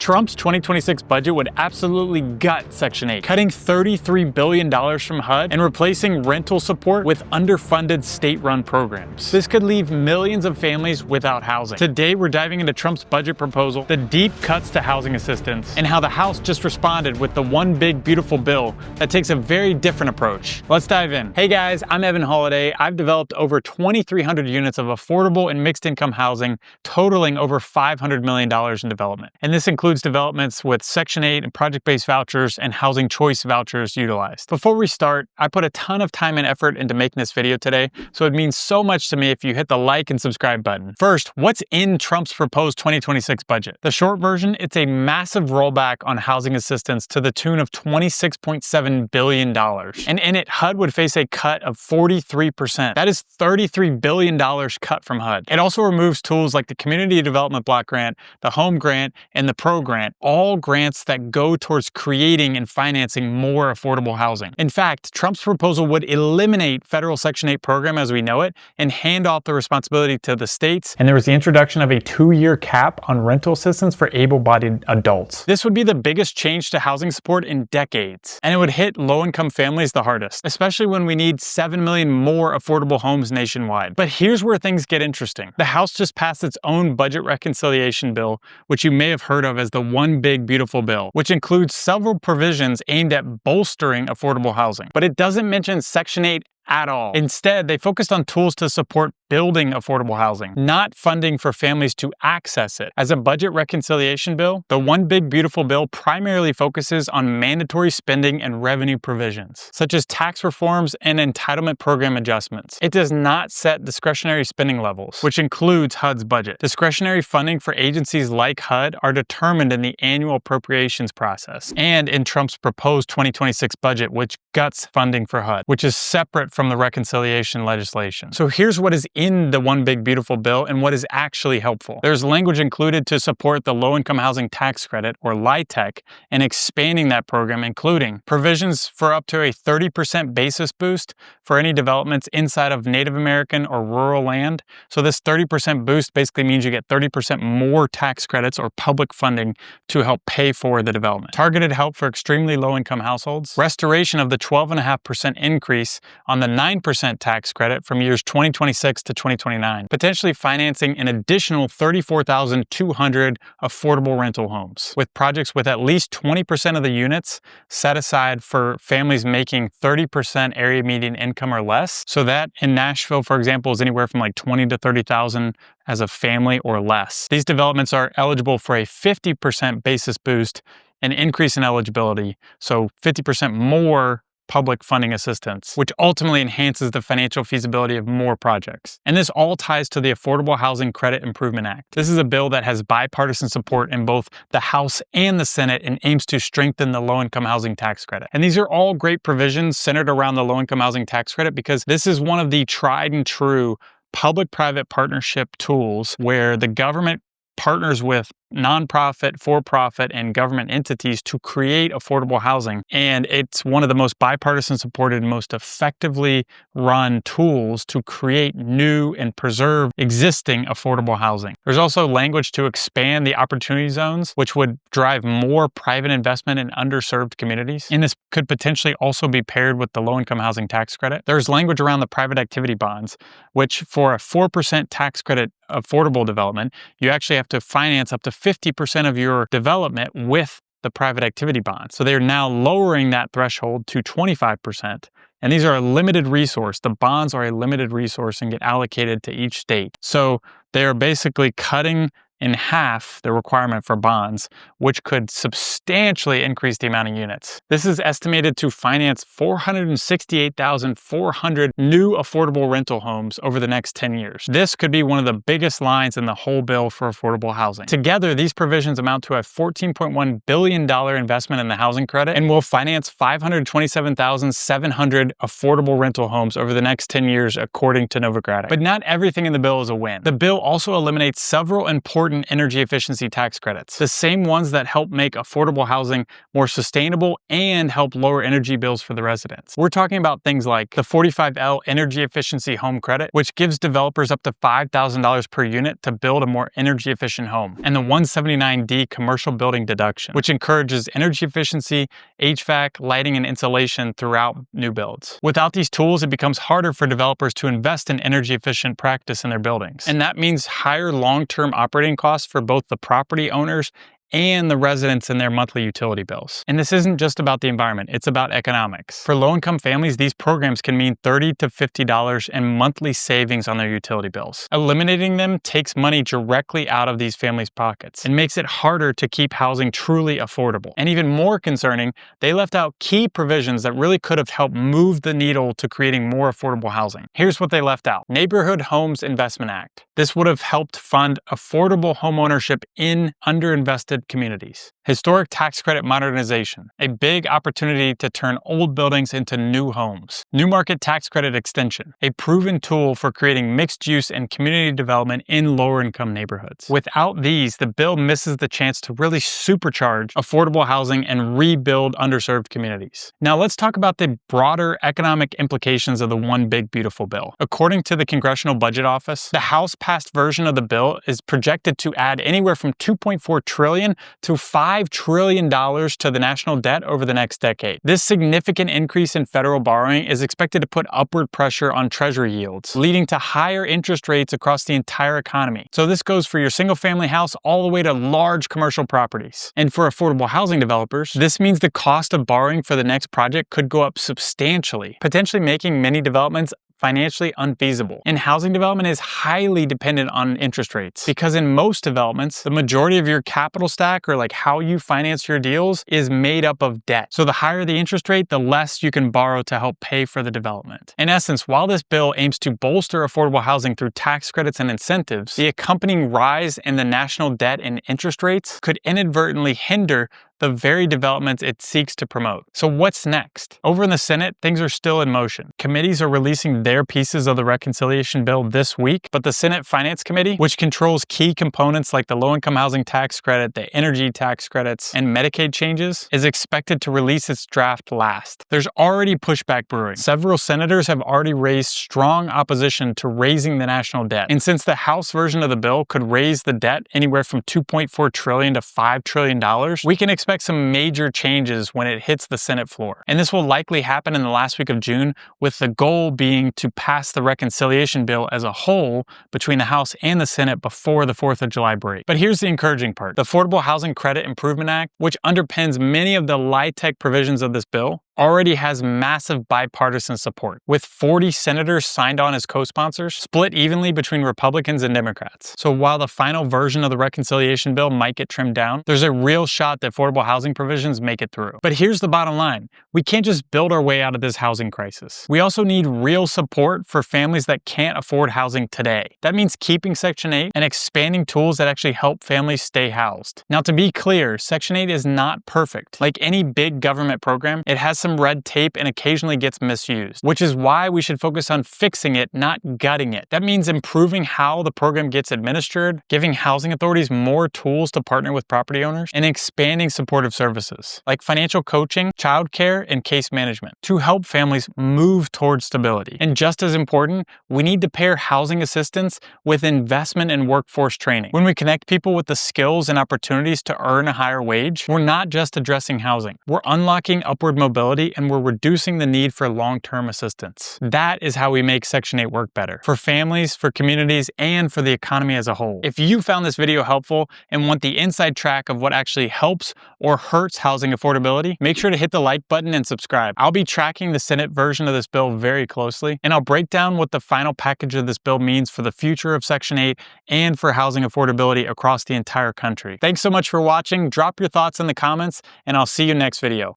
Trump's 2026 budget would absolutely gut Section 8, cutting $33 billion from HUD and replacing rental support with underfunded state-run programs. This could leave millions of families without housing. Today, we're diving into Trump's budget proposal, the deep cuts to housing assistance, and how the House just responded with the one big beautiful bill that takes a very different approach. Let's dive in. Hey guys, I'm Evan Holiday. I've developed over 2,300 units of affordable and mixed income housing, totaling over $500 million in development. And this includes developments with Section 8 and project-based vouchers and Housing Choice Vouchers utilized. Before we start, I put a ton of time and effort into making this video today, so it means so much to me if you hit the like and subscribe button. First, what's in Trump's proposed 2026 budget? The short version, it's a massive rollback on housing assistance to the tune of $26.7 billion. And in it, HUD would face a cut of 43%. That is $33 billion cut from HUD. It also removes tools like the Community Development Block Grant, the Home Grant, and the Pro Grant, all grants that go towards creating and financing more affordable housing. In fact, Trump's proposal would eliminate federal Section 8 program as we know it and hand off the responsibility to the states. And there was the introduction of a 2-year cap on rental assistance for able-bodied adults. This would be the biggest change to housing support in decades, and it would hit low-income families the hardest, especially when we need 7 million more affordable homes nationwide. But here's where things get interesting. The House just passed its own budget reconciliation bill, which you may have heard of as the One Big Beautiful Bill, which includes several provisions aimed at bolstering affordable housing. But it doesn't mention Section 8 at all. Instead, they focused on tools to support building affordable housing, not funding for families to access it. As a budget reconciliation bill, the One Big Beautiful Bill primarily focuses on mandatory spending and revenue provisions, such as tax reforms and entitlement program adjustments. It does not set discretionary spending levels, which includes HUD's budget. Discretionary funding for agencies like HUD are determined in the annual appropriations process and in Trump's proposed 2026 budget, which guts funding for HUD, which is separate from the reconciliation legislation. So here's what is in the One Big Beautiful Bill and what is actually helpful. There's language included to support the Low-Income Housing Tax Credit, or LIHTC, and expanding that program, including provisions for up to a 30% basis boost for any developments inside of Native American or rural land. So this 30% boost basically means you get 30% more tax credits or public funding to help pay for the development. Targeted help for extremely low-income households. Restoration of the 12.5% increase on the 9% tax credit from years 2026 to 2029, potentially financing an additional 34,200 affordable rental homes, with projects with at least 20% of the units set aside for families making 30% area median income or less. So that in Nashville, for example, is anywhere from like 20 to 30,000 as a family or less. These developments are eligible for a 50% basis boost, an increase in eligibility, so 50% more public funding assistance, which ultimately enhances the financial feasibility of more projects. And this all ties to the Affordable Housing Credit Improvement Act. This is a bill that has bipartisan support in both the House and the Senate and aims to strengthen the low-income housing tax credit. And these are all great provisions centered around the low-income housing tax credit because this is one of the tried and true public-private partnership tools where the government partners with nonprofit, for-profit, and government entities to create affordable housing. And it's one of the most bipartisan supported, most effectively run tools to create new and preserve existing affordable housing. There's also language to expand the opportunity zones, which would drive more private investment in underserved communities. And this could potentially also be paired with the low-income housing tax credit. There's language around the private activity bonds, which for a 4% tax credit affordable development, you actually have to finance up to 50% of your development with the private activity bond. So they're now lowering that threshold to 25%. And these are a limited resource. The bonds are a limited resource and get allocated to each state. So they're basically cutting in half the requirement for bonds, which could substantially increase the amount of units. This is estimated to finance 468,400 new affordable rental homes over the next 10 years. This could be one of the biggest lines in the whole bill for affordable housing. Together, these provisions amount to a $14.1 billion investment in the housing credit and will finance 527,700 affordable rental homes over the next 10 years, according to Novogradac. But not everything in the bill is a win. The bill also eliminates several important important energy efficiency tax credits, the same ones that help make affordable housing more sustainable and help lower energy bills for the residents. We're talking about things like the 45L Energy Efficiency Home Credit, which gives developers up to $5,000 per unit to build a more energy efficient home, and the 179D Commercial Building Deduction, which encourages energy efficiency, HVAC, lighting, and insulation throughout new builds. Without these tools, it becomes harder for developers to invest in energy efficient practice in their buildings. And that means higher long-term operating costs for both the property owners and the residents in their monthly utility bills. And this isn't just about the environment, it's about economics. For low-income families, these programs can mean $30 to $50 in monthly savings on their utility bills. Eliminating them takes money directly out of these families' pockets and makes it harder to keep housing truly affordable. And even more concerning, they left out key provisions that really could have helped move the needle to creating more affordable housing. Here's what they left out. Neighborhood Homes Investment Act. This would have helped fund affordable homeownership in underinvested communities. Historic tax credit modernization, a big opportunity to turn old buildings into new homes. New market tax credit extension, a proven tool for creating mixed use and community development in lower income neighborhoods. Without these, the bill misses the chance to really supercharge affordable housing and rebuild underserved communities. Now let's talk about the broader economic implications of the One Big Beautiful Bill. According to the Congressional Budget Office, the House-passed version of the bill is projected to add anywhere from $2.4 trillion to $5 trillion to the national debt over the next decade. This significant increase in federal borrowing is expected to put upward pressure on treasury yields, leading to higher interest rates across the entire economy. So this goes for your single-family house all the way to large commercial properties. And for affordable housing developers, this means the cost of borrowing for the next project could go up substantially, potentially making many developments financially unfeasible. And housing development is highly dependent on interest rates because in most developments, the majority of your capital stack, or like how you finance your deals, is made up of debt. So the higher the interest rate, the less you can borrow to help pay for the development. In essence, while this bill aims to bolster affordable housing through tax credits and incentives, the accompanying rise in the national debt and interest rates could inadvertently hinder the very developments it seeks to promote. So what's next? Over in the Senate, things are still in motion. Committees are releasing their pieces of the reconciliation bill this week, but the Senate Finance Committee, which controls key components like the low-income housing tax credit, the energy tax credits, and Medicaid changes, is expected to release its draft last. There's already pushback brewing. Several senators have already raised strong opposition to raising the national debt. And since the House version of the bill could raise the debt anywhere from $2.4 trillion to $5 trillion, we can expect some major changes when it hits the Senate floor. And this will likely happen in the last week of June, with the goal being to pass the reconciliation bill as a whole between the House and the Senate before the 4th of July break. But here's the encouraging part. The Affordable Housing Credit Improvement Act, which underpins many of the LIHTC provisions of this bill, already has massive bipartisan support, with 40 senators signed on as co-sponsors, split evenly between Republicans and Democrats. So while the final version of the reconciliation bill might get trimmed down, there's a real shot that affordable housing provisions make it through. But here's the bottom line. We can't just build our way out of this housing crisis. We also need real support for families that can't afford housing today. That means keeping Section 8 and expanding tools that actually help families stay housed. Now, to be clear, Section 8 is not perfect. Like any big government program, it has some red tape and occasionally gets misused, which is why we should focus on fixing it, not gutting it. That means improving how the program gets administered, giving housing authorities more tools to partner with property owners, and expanding supportive services like financial coaching, childcare, and case management to help families move towards stability. And just as important, we need to pair housing assistance with investment in workforce training. When we connect people with the skills and opportunities to earn a higher wage, we're not just addressing housing. We're unlocking upward mobility and we're reducing the need for long-term assistance. That is how we make Section 8 work better for families, for communities, and for the economy as a whole. If you found this video helpful and want the inside track of what actually helps or hurts housing affordability, make sure to hit the like button and subscribe. I'll be tracking the Senate version of this bill very closely, and I'll break down what the final package of this bill means for the future of Section 8 and for housing affordability across the entire country. Thanks so much for watching. Drop your thoughts in the comments, and I'll see you next video.